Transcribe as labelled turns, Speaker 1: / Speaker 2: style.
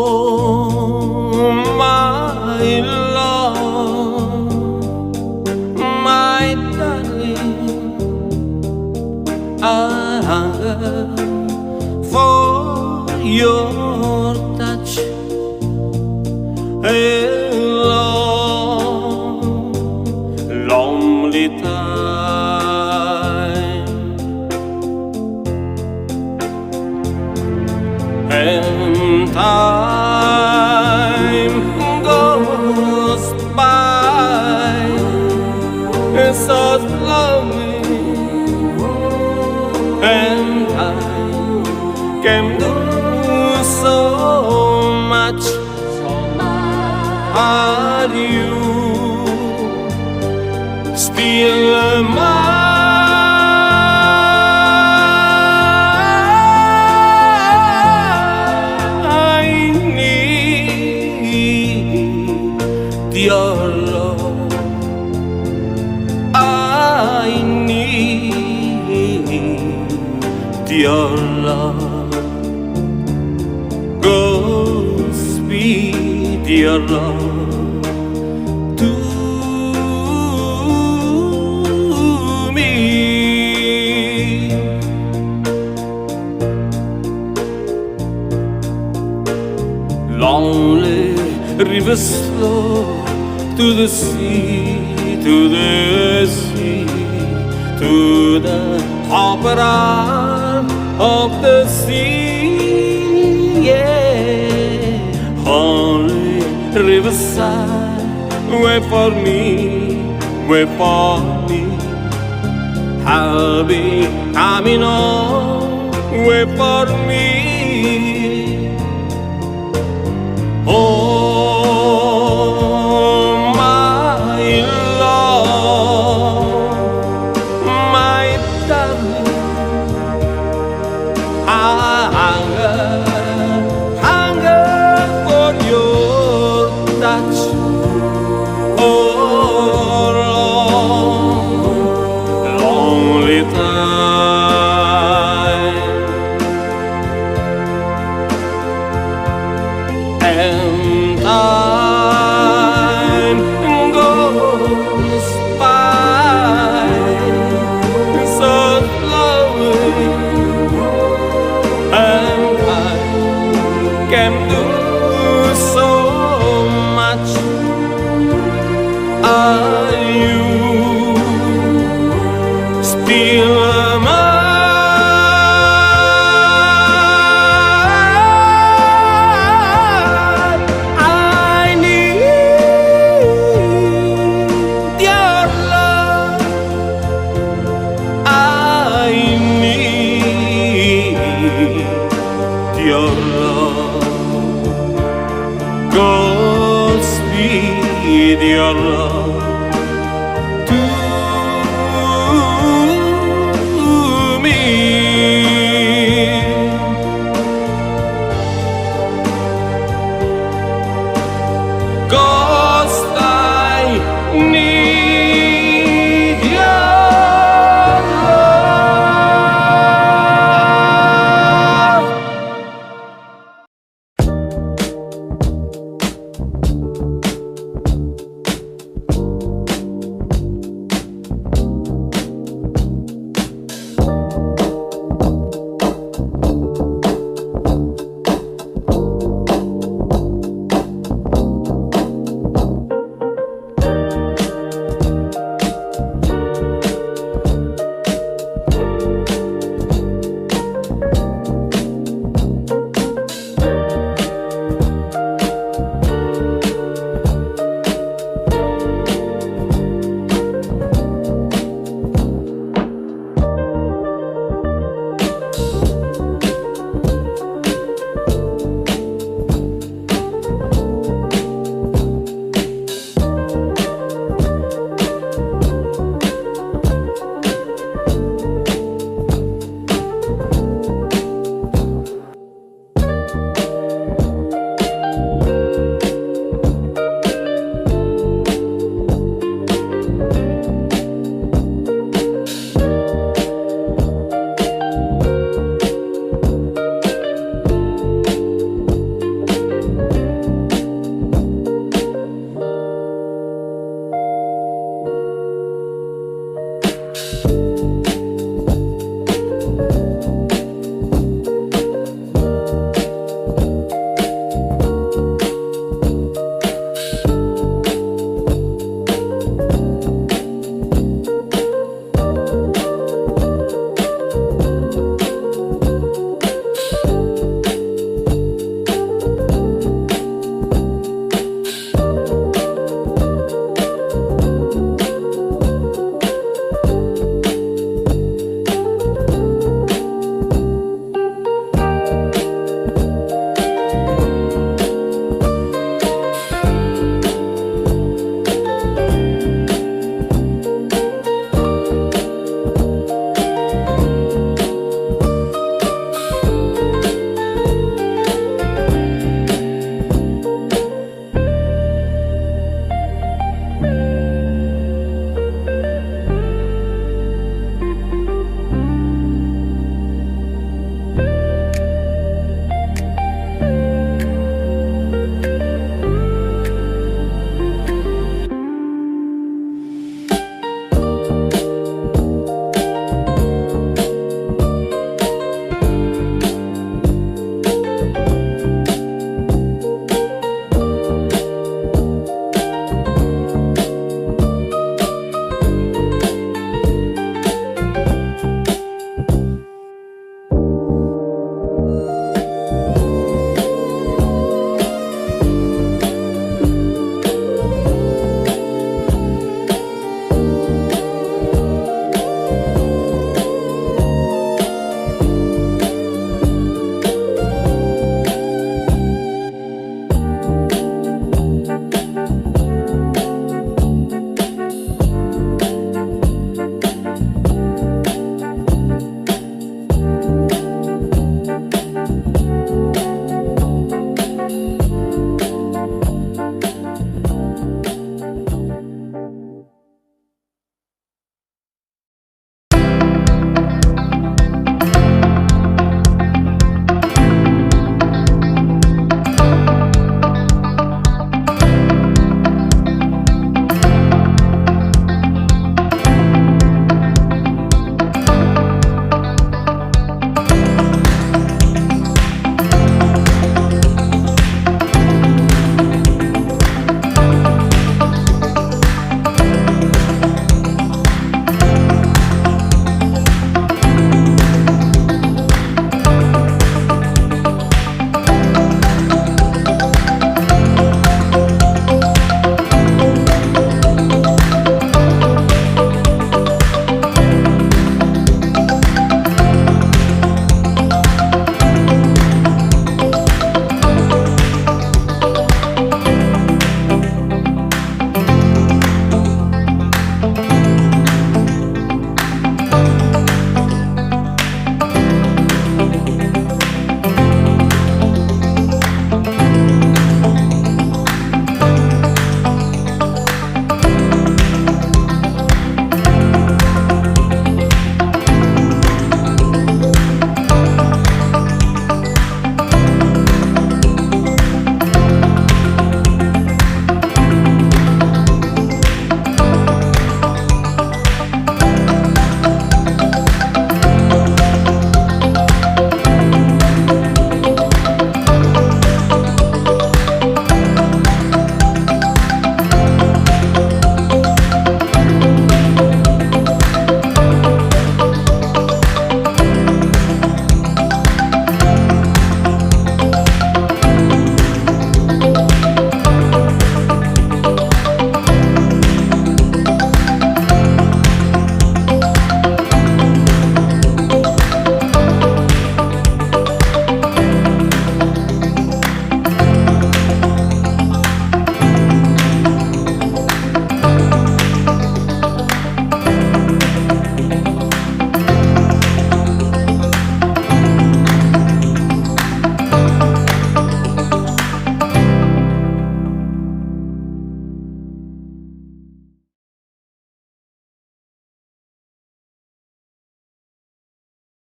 Speaker 1: Oh, my love, my darling, I hunger for your touch. A long, lonely time, and time goes by so slowly, and I can do so much. Are you still mine? I need your love. I need your love. Go speed your love to me. Lonely rivers flow to the sea, to the sea, to the upper arm of the sea. Yeah, only riverside, wait for me, wait for me. I'll be coming on, wait for me. Oh, my love, my darling, I hunger for your touch. Oh, long, lonely time, and time goes by so slowly, and I can do so much. Are you still mine? I need your love. I need your love. Godspeed your love to me. Cause I need your love.